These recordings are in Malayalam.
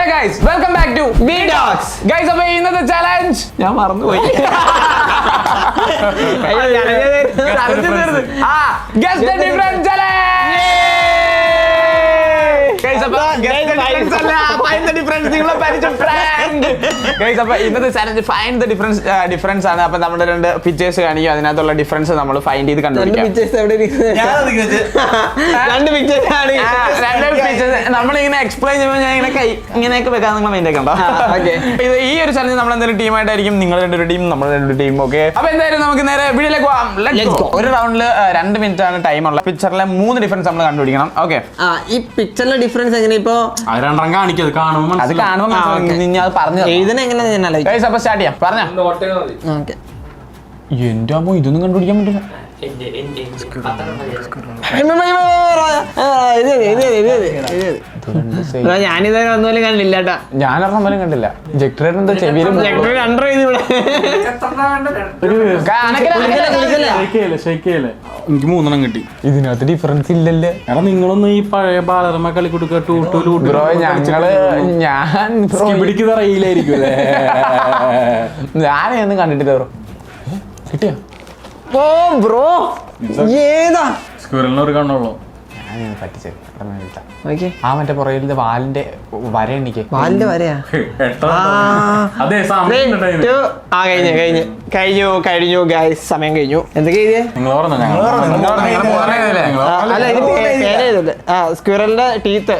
guys, welcome back to B-Dogs. Guys, അപ്പോൾ ഇന്നത്തെ ചലഞ്ച് ഞാൻ മറന്നുപോയി. Guess the difference challenge. Guys, അപ്പോൾ guess the difference അല്ല, find the difference. നിങ്ങളെ പരിചയം prank. Guys, അപ്പോൾ ഇന്നത്തെ ചലഞ്ച് find the difference ആണ്. അപ്പോൾ നമ്മുടെ രണ്ട് പിക്ചേഴ്സ് കാണിക്കും, അതിനകത്തുള്ള ഡിഫറൻസ് നമ്മൾ ഫൈൻഡ് ചെയ്ത് കണ്ടുപിടിക്കാം. രണ്ട് പിക്ചേഴ്സ് നമ്മളിങ്ങനെ എക്സ്പ്ലെയിൻ ചെയ്യുമ്പോൾ ഞാൻ ഇങ്ങനെയൊക്കെ വെക്കാൻ നിങ്ങൾ മൈൻഡ് ഒക്കെ ഉണ്ടോ? ഇത് ഈ ഒരു ചലഞ്ച് നമ്മൾ എന്തെങ്കിലും ടീമായിട്ടായിരിക്കും, നിങ്ങൾ രണ്ടൊരു ടീം നമ്മൾ രണ്ടൊരു ടീം. ഓക്കെ, അപ്പൊ എന്തായാലും നമുക്ക് നേരെ വീഡിയോയിലേക്ക് പോകാം. ഒരു റൗണ്ടിൽ 2 മിനിറ്റ് ആണ് ടൈം ഉള്ളത്. പിക്ചറിലെ 3 ഡിഫറൻസ് നമ്മൾ കണ്ടുപിടിക്കണം. ഓക്കെ, ഈ പിക്ചറിലെ ഡിഫറൻസ് എങ്ങനെ ഇപ്പൊ രണ്ടെണ്ണം കാണിക്കും, അത് കാണുമ്പോൾ അത് പറഞ്ഞു എഴുതണ എങ്ങനെ അപ്പൊ സ്റ്റാർട്ട് ചെയ്യാം. പറഞ്ഞോ. എന്റെ അമ്മോ, ഇതൊന്നും കണ്ടുപിടിക്കാൻ പറ്റില്ല. ഞാനിതുവരെ ഒന്നുപോലും കണ്ടില്ല. ഞാനൊന്നും പോലും കണ്ടില്ല. ജക്ടറേറ്റർ ചെവിയിലും എനിക്ക് 3 കിട്ടി. ഇതിനകത്ത് ഡിഫറൻസ് ഇല്ലല്ലേ? എടാ, നിങ്ങളൊന്നും ഈ പഴയ ബാലരമ കളി കൊടുക്കുക ഞാൻ പിടിക്കുന്ന റെയിലായിരിക്കും. ഞാനൊന്നും കണ്ടിട്ടില്ല ബ്രോ. കിട്ടിയോ? ഓ ബ്രോ, ഏതാ സ്ക്വയറിന് ഒരു കണ്ണുള്ളൂ. ഞാൻ പറ്റിച്ചത്. ആ മറ്റേ പുറകിലത്തെ വാലിന്റെ വര എണ്ണിക്ക്. വാലിന്റെ വരയാ? അതെ, കഴിഞ്ഞു ഗൈസ്, സമയം കഴിഞ്ഞു. എന്തൊക്കെ എഴുതിയേ? സ്ക്വിറലിന്റെ ടീത്ത്,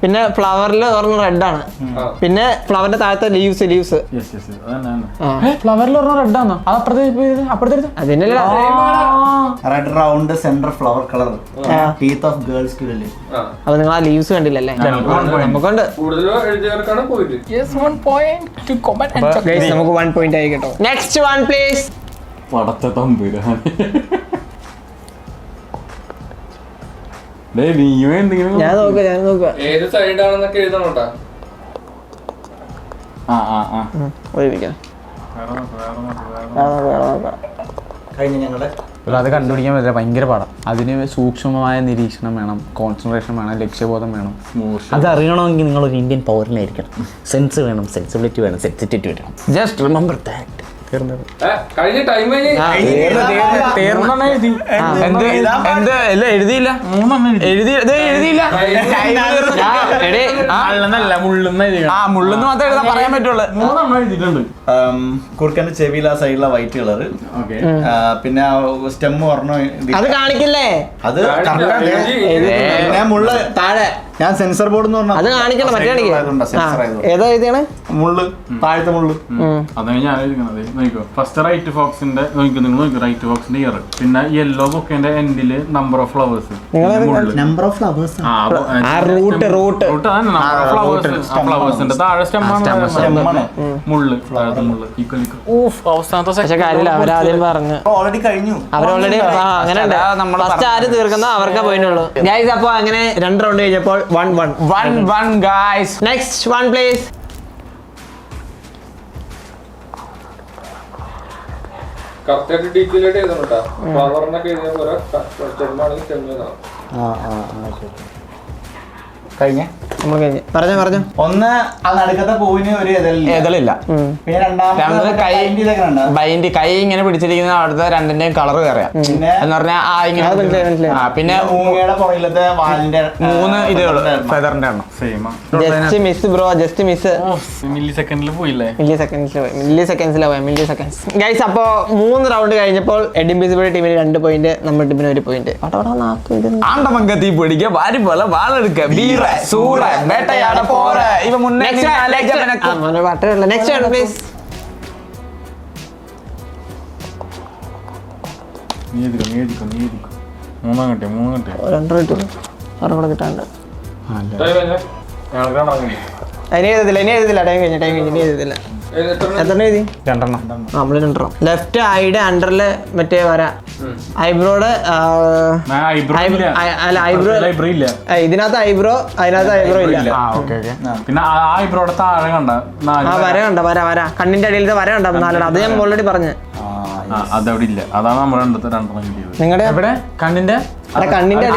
പിന്നെ ഫ്ലവറിൽ ഒരെണ്ണം റെഡ് ആണ്, പിന്നെ ഫ്ലവറിന്റെ താഴത്തെ ലീവ്സ്. ഫ്ലവറിൽ ഒരെണ്ണം റെഡ് ആണോ? അപ്പുറത്തെ അതിനല്ല red round centre flower colour teeth of girls squirrel. അപ്പൊ നിങ്ങൾ ആ ലീവ്സ് കണ്ടില്ലല്ലേ? നമുക്കുണ്ട്. നമുക്ക് 1 പോയിന്റ് ആയി കേട്ടോ. Next 1 please. ഞാൻ നോക്കാം. ഏത് സൈഡാണെന്നൊക്കെ എഴുതണോട്ടാ. കഴിഞ്ഞ ഞങ്ങളുടെ അത് കണ്ടുപിടിക്കാൻ പറ്റില്ല, ഭയങ്കര പാടാണ്. അതിന് സൂക്ഷ്മമായ നിരീക്ഷണം വേണം, കോൺസെൻട്രേഷൻ വേണം, ലക്ഷ്യബോധം വേണം. അത് അറിയണമെങ്കിൽ നിങ്ങളൊരു ഇന്ത്യൻ പൗരനായിരിക്കണം. സെൻസ് വേണം, സെൻസിബിലിറ്റി വേണം, സെൻസിറ്റിവിറ്റി വേണം. Just remember that. കഴിഞ്ഞ ടൈം എഴുതിയില്ല. മുള്ളെന്ന് മാത്രമേ എഴുതാൻ പറയാൻ പറ്റുള്ളൂ. കുറുക്കന്റെ ചെവിയിൽ ആ സൈഡിലെ വൈറ്റ് കളർ, പിന്നെ സ്റ്റെം പറഞ്ഞു അത് കാണിക്കില്ലേ? അത് മുള്ള് താഴെ. ഞാൻ സെൻസർ ബോർഡ് എന്ന് പറഞ്ഞാൽ അത് കാണിക്കണം. മറ്റേ ഏതാ എഴുതിയാണ്? മുള്ള്, താഴത്തെ മുള്ള്. അതാണ് ഞാൻ എഴുതിക്കണത്. ഫസ്റ്റ് റൈറ്റ് ഫോക്സിന്റെ നിങ്ങൾ റൈറ്റ് ഫോക്സിന്റെ ഇയർ, പിന്നെ യെല്ലോ ബുക്കിന്റെ എൻഡില് number of flowers. Number of flowers ഫ്ലവേഴ്സിന്റെ താഴെ സ്റ്റെമ്മാണ്, മുള്ള് പക്ഷെ കാര്യമില്ല, അവരാദ്യം പറഞ്ഞു. ഓൾറെഡി കഴിഞ്ഞു. അവരോൾറെഡി അങ്ങനെ ഫസ്റ്റ് ആര് തീർക്കുന്ന അവർക്കേ പോയിട്ടുള്ളൂ. ഗൈസ്, അപ്പൊ അങ്ങനെ 2 റൗണ്ട് കഴിഞ്ഞപ്പോൾ 1-1 ഗൈസ്. Next 1 please. കറക്റ്റായിട്ട് ഡീറ്റെയിൽ ആയിട്ട് എഴുതണോട്ടാ. ഫ്ലവറിനൊക്കെ എഴുതിയ പോലെ സ്റ്റെമ്മാണെങ്കിൽ സ്റ്റെം എഴുതണം. കഴിഞ്ഞ പറഞ്ഞു. ഒന്ന് ആ നടുക്കത്തെ പൂവിന് ഒരു എതളില്ല. പിന്നെ രണ്ടാമത്തെ കൈ ഇങ്ങനെ പിടിച്ചിരിക്കുന്ന അവിടുത്തെ രണ്ടിന്റെയും കളർ കയറിയാം എന്ന് പറഞ്ഞാൽ ആ ഇങ്ങനെ. പിന്നെ പുറകിലത്തെ വാലിന്റെ 3 ഇതേയുള്ളൂ ഫെദറിന്റെ എണ്ണം. Just miss bro, just miss. Milli സെക്കൻഡിൽ പോയില്ലേ? Milli seconds. ഗൈസ്, അപ്പോ 3 റൗണ്ട് കഴിഞ്ഞപ്പോൾ എഡിംബിസിബിൾ ടീമിന് 2 പോയിന്റ്, നമ്മുടെ ടീമിന് 1 പോയിന്റ്. ആണ്ടമംഗത്തി പിടിക്കുക, വാരി പോലെ വാളെടുക്കുക, ബീറ സൂറ വേട്ടയാട പോറ. ഇവ മുന്നേ നെക്സ്റ്റ് പ്ലീസ്. മൂന്നാം കിട്ടിയ 2 കിട്ടാണ്ട്. ടൈം ഇനി എഴുതില്ല. ടൈം കഴിഞ്ഞു. ഇനി എഴുതില്ല. എത്ര എഴുതി? 2 നമ്മള് 2 ലെഫ്റ്റ് ഐയുടെ അണ്ടറില് മറ്റേ വര, ഐബ്രോയുടെ ഇതിനകത്ത് ഐബ്രോ, അതിനകത്ത് ഐബ്രോ ഇല്ല. പിന്നെ ആ ഐബ്രോയുടെ താഴെ കണ്ട വര കണ്ടിന്റെ അടിയിലത്തെ വര കണ്ട 4. അത് ഞാൻ ഓൾറെഡി പറഞ്ഞു. അതവിടെ ഇല്ല. അതാണ് നമ്മൾ രണ്ടെണ്ണം കിട്ടിയത്. നിങ്ങളുടെ എവിടെ കണ്ണിന്റെ കണ്ണിന്റെ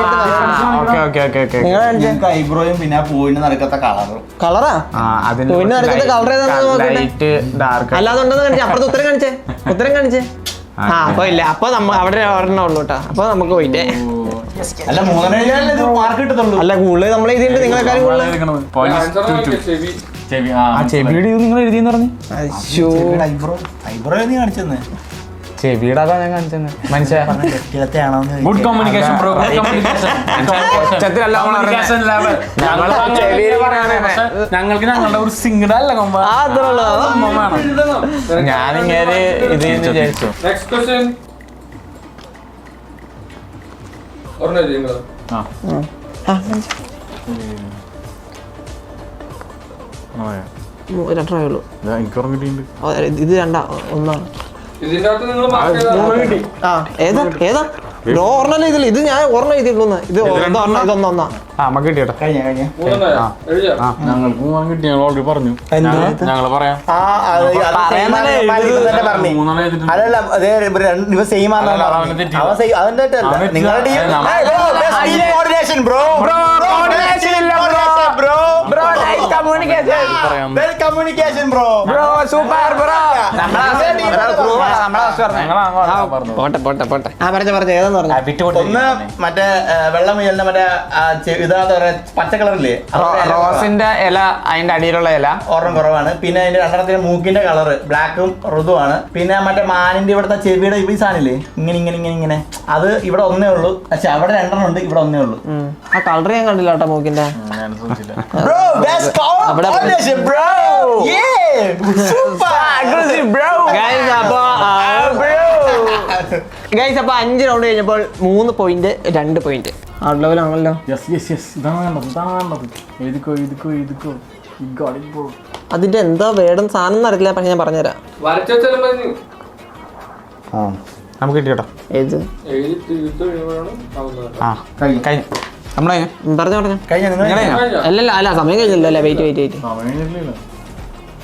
ഞങ്ങൾക്ക് ഐബ്രോയും പിന്നെ ആ പൂവിന് നടക്കത്ത കളറും. കളറാ പൂവിന് നടക്കുന്ന കളർ ലൈറ്റ് ഡാർക്ക്. അല്ലാതെ ഉണ്ടെന്ന് കാണിച്ചേ. അപ്പുറത്ത് ഉത്തരം കാണിച്ചേ. ആ അപ്പൊ ഇല്ല. അപ്പൊ അവിടെ ഒരെണ്ണം ഉള്ളൂ കേട്ടോ. അപ്പൊ നമുക്ക് പോയിട്ടേ. അല്ല 3 മാർക്ക് കിട്ടത്തുള്ളൂ. അല്ല കൂടുതൽ നമ്മൾ എഴുതിയിട്ട് നിങ്ങളെക്കാരും കൂടുതൽ. ചെവി. ചെവിയുടെ ഇത് നിങ്ങൾ എഴുതിയെന്ന് പറഞ്ഞു. ഐബ്രോ നീ കാണിച്ചെന്ന് ചെവിയുടെ അതാ ഞാൻ കാണിച്ചെന്ന് മനുഷ്യ. Good communication bro. ഞങ്ങൾക്ക് ഞങ്ങളുടെ ഒരു സിംഗിൾ അല്ല ഞാനിങ്ങനെ ഇത് വിചാരിച്ചു. നെക്സ്റ്റ് ക്വസ്റ്റ്യൻ ഒരെണ്ണം നിങ്ങൾ രണ്ടേ ഉള്ളൂ. എനിക്ക് ഓർമ്മ ഇത് രണ്ടാ ഒന്നാണ്. ഇതിന്റെ അകത്ത് നിങ്ങൾ മാർക്ക് ചെയ്താൽ ആ ഏതാ ബ്രോ ഓർമ്മ ഇതില്ല. ഇത് ഞാൻ ഓർമ്മ എഴുതിയിട്ടുള്ളൂ. ഇത് ഇതൊന്നൊന്നാ. നമുക്ക് കിട്ടിയോട്ടെ. കഴിഞ്ഞ എഴുതിയാ ഞങ്ങൾക്ക് പോകാൻ കിട്ടി. ഞങ്ങൾ ഓൾറെഡി പറഞ്ഞു. ഞങ്ങൾ പറയാം. മൂന്നെണ്ണം എഴുതിട്ടുണ്ട്. അതല്ല ഇവ സെയിം ആണ്. അതിന്റെ നിങ്ങളുടെ coordination bro. Communication bro. Super bro. പോട്ടെ. ആ പറഞ്ഞ ഏതാന്ന് പറഞ്ഞു. ഒന്ന് മറ്റേ വെള്ളമുയലിന്റെ മറ്റേ ഇതാന്ന് പറയാ പച്ച കളറില്ലേ, റോസിന്റെ ഇല, അതിന്റെ അടിയിലുള്ള ഇല ഒരെണ്ണം കുറവാണ്. പിന്നെ അതിന്റെ രണ്ടെണ്ണത്തിന്റെ മൂക്കിന്റെ കളറ് ബ്ലാക്കും ഋതുവാണ്. പിന്നെ മറ്റേ മാനിന്റെ ഇവിടുത്തെ ചെവിയുടെ ഈ സാധനല്ലേ ഇങ്ങനെ അത് ഇവിടെ ഒന്നേ ഉള്ളൂ. പക്ഷെ അവിടെ രണ്ടെണ്ണം ഉണ്ട്, ഇവിടെ ഒന്നേ ഉള്ളൂ. ആ കളർ ഞാൻ കണ്ടില്ല കേട്ടോ മൂക്കിന്റെ. അപ്പൊ 5 റൗണ്ട് കഴിഞ്ഞപ്പോൾ 3 പോയിന്റ് 2 പോയിന്റ് ഔട്ട് ലെവൽ ആണല്ലോ. അതിന്റെ എന്താ വേടം സാധനം അറിയില്ല. പക്ഷെ ഞാൻ പറഞ്ഞുതരാം. വരച്ചാലും മതി. നമുക്ക് കിട്ടിയോട്ടോ. ഏത് എഴുതി തീർത്ത് കഴിയുമ്പോഴാണ് ആവുന്നത്. കഴിഞ്ഞു. നമ്മളെ പറഞ്ഞു കഴിഞ്ഞ അല്ല സമയം കഴിഞ്ഞില്ല. അല്ല വെയിറ്റ്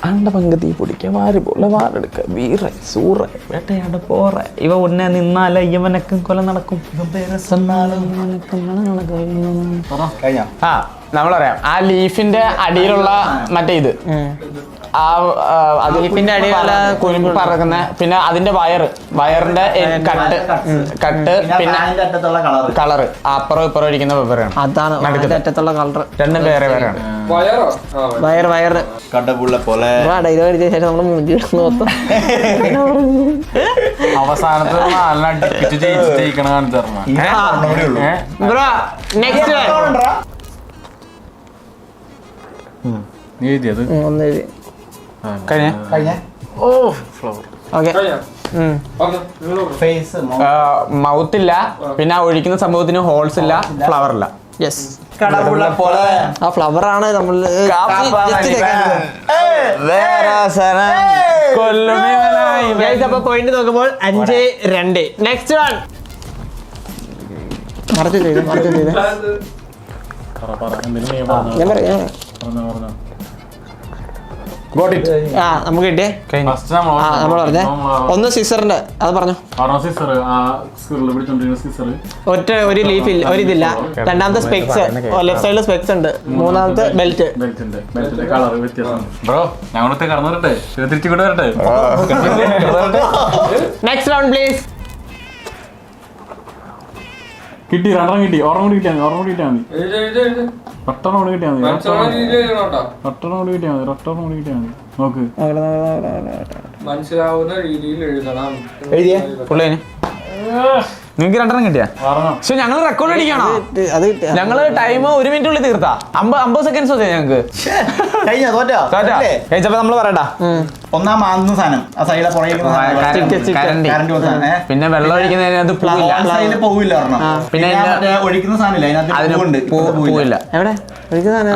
അണ്ട പങ്കത്തി പൊടിക്ക വാരി പോലെ വാറെടുക്ക വീറ സൂറ വേട്ടയാട പോറ ഇവ ഉന്നെ നിന്നാല ഇവനക്കും കൊല നടക്കും കഴിഞ്ഞ ആ നമ്മളറിയാം. ആ ലീഫിന്റെ അടിയിലുള്ള മറ്റേ ഇത് ലീഫിന്റെ അടിയിലുള്ള കുരുമ്പ് പറക്കുന്ന, പിന്നെ അതിന്റെ വയറിന്റെ കട്ട് പിന്നെ കളറ് അപ്പുറം ഇപ്പുറം ഇരിക്കുന്ന വെവ്വേറെയാണ്. അതാണ് അറ്റത്തുള്ള കളർ. രണ്ടും വേറെ വേറെയാണ്. വയറ് കടപുള്ള പോലെ ഡൈലോഗ് അടിച്ച ശേഷം നമ്മള് മുഞ്ചി മൊത്തം അവസാനത്തെ ജയിക്കണ കാണിച്ചു തരണം. ബ്രോ നെക്സ്റ്റ് എഴുതിയത് ഒന്ന് എഴുതി. കഴിഞ്ഞ ഓക്കെ ഫേസ് മൗത്ത് ഇല്ല, പിന്നെ ആ ഒഴിക്കുന്ന സംഭവത്തിന് ഹോൾസ് ഇല്ല, ഫ്ലവർ ഇല്ല. യെസ് കടപുള്ള പോലെ ആ ഫ്ലവർ ആണ് നമ്മള് അപ്പൊ പോയിന്റ് നോക്കുമ്പോൾ 5-2. നെക്സ്റ്റ് വൺ മറച്ചു ചെയ്ത് ഞാൻ പറയാം. ആ നമുക്ക് കിട്ടിയേ. നമ്മൾ പറഞ്ഞേ ഒന്ന് സിസറിന്റെ അത് പറഞ്ഞു. ഒരു ലീഫ് ഇല്ല, ഒരു ഇതില്ല. രണ്ടാമത്തെ സ്പെക്സ് ലെഫ്റ്റ് സൈഡിൽ സ്പെക്സ് ഉണ്ട്. മൂന്നാമത്തെ ബെൽറ്റ്. ബ്രോ ഞങ്ങളത്തെ കടന്നു വരട്ടെ, തിരിച്ചുകൂടെ വരട്ടെ. Next round please. കിട്ടി, രണ്ടെണ്ണം കിട്ടി. ഓർമ്മ കൂടി കിട്ടിയാൽ മതി. ഒട്ടെണ്ണം കൂടി കിട്ടിയാൽ മതി. നോക്ക്. മനസ്സിലാവുന്ന രീതിയിൽ എഴുതണം. എഴുതിയേ പുള്ളേന് നിങ്ങൾക്ക് 2 കിട്ടിയാ? പക്ഷെ ഞങ്ങൾ റെക്കോർഡ് അടിക്കണോ? അത് ഞങ്ങള് ടൈം 1 മിനിറ്റുള്ളിൽ തീർത്താ. 50 സെക്കൻഡ്സ് മതി ഞങ്ങൾക്ക്. കഴിഞ്ഞ തോറ്റാ കഴിച്ചപ്പോ നമ്മള് പറയട്ടാ. ഒന്നാം മാങ്ങുന്ന സാധനം ആ സൈഡിലെ പിന്നെ വെള്ളം ഒഴിക്കുന്നതിനകത്ത് പൂവില്ല. പോവില്ല. പിന്നെ ഒഴിക്കുന്ന സാധനം അതിന് പൂവില്ല. എവിടെ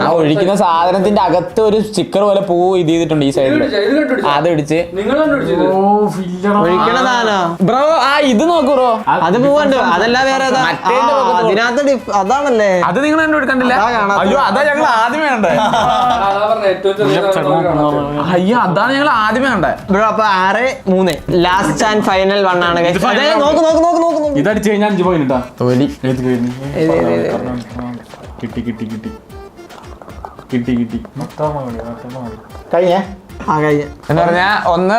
ആ ഒഴിക്കുന്ന സാധനത്തിന്റെ അകത്ത് ഒരു സ്റ്റിക്കർ പോലെ പൂ ഇത് ചെയ്തിട്ടുണ്ട് ഈ സൈഡിൽ. അത് ഇടിച്ച് നിങ്ങൾ കണ്ടുപിടിച്ചത് ഒഴിക്കണ സാധനോ ബ്രോ? ആ ഇത് നോക്കൂ ബ്രോ, അത് പൂവുണ്ട്. അതല്ല വേറെ അതിനകത്ത് അതാണല്ലേ. അത് നിങ്ങൾ കണ്ടില്ല? അയ്യോ അതാ ഞങ്ങൾ ആദ്യമേ കണ്ടേ. ഏറ്റവും ചെറിയ അയ്യോ അതാണ് ഞങ്ങൾ ആദ്യമേ കണ്ടേ. ബ്രോ അപ്പൊ 6-3 ലാസ്റ്റ് ആൻഡ് ഫൈനൽ 1 ആണ് guys. അതെ നോക്ക് ഇതടിച്ച് കഴിഞ്ഞാൽ 5 പോയിന്റ് ഇട്ടാ. തോലി. ഏത് കഴിഞ്ഞു? കിട്ടി കഴിഞ്ഞേ കഴിഞ്ഞ എന്ന് പറഞ്ഞാ ഒന്ന്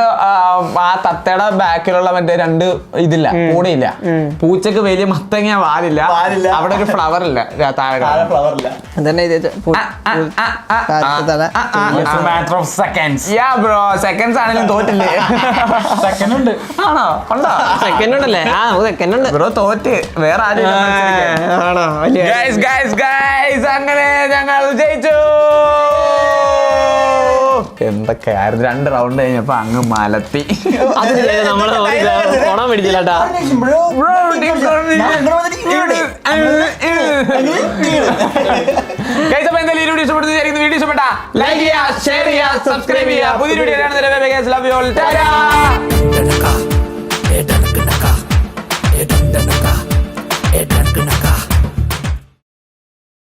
ആ തത്തയുടെ ബാക്കിലുള്ള മറ്റേ 2 ഇതില്ല, കൂടെയില്ല. പൂച്ചക്ക് വലിയ മത്തങ്ങ വാലില്ല, വാലില്ല. അവിടെ ഒരു ഫ്ലവർ ഇല്ല താഴെ. ഫ്ലവർ ഇല്ല. അതന്നെ ഇത് matter of seconds. Yeah bro, seconds ആണെങ്കിലും തോറ്റില്ലേ? സെക്കൻഡ് ഉണ്ട്. ആണോ? ഉണ്ടോ? സെക്കൻഡ് ഉണ്ടല്ലേ? സെക്കൻഡ് ഉണ്ട് ബ്രോ തോറ്റ്, വേറെ ആരും ആണോ? വലിയ ഗൈസ് അങ്ങനെ ഞങ്ങൾ ജയിച്ചു. എന്തൊക്കെയായിരുന്നു 2 റൗണ്ട് കഴിഞ്ഞപ്പോ അങ്ങ് മലത്തി. അതിന് നമ്മള് പണം പിടിച്ചില്ലാട്ടാ. വീഡിയോ ഇഷ്ടപ്പെട്ടാ ലൈക്ക് ചെയ്യുക, ഷെയർ ചെയ്യുക, സബ്സ്ക്രൈബ് ചെയ്യുക. പുതിയ വീഡിയോ കാണുന്നവരെ ലവ് യു ഓൾ. ടാറ്റാ.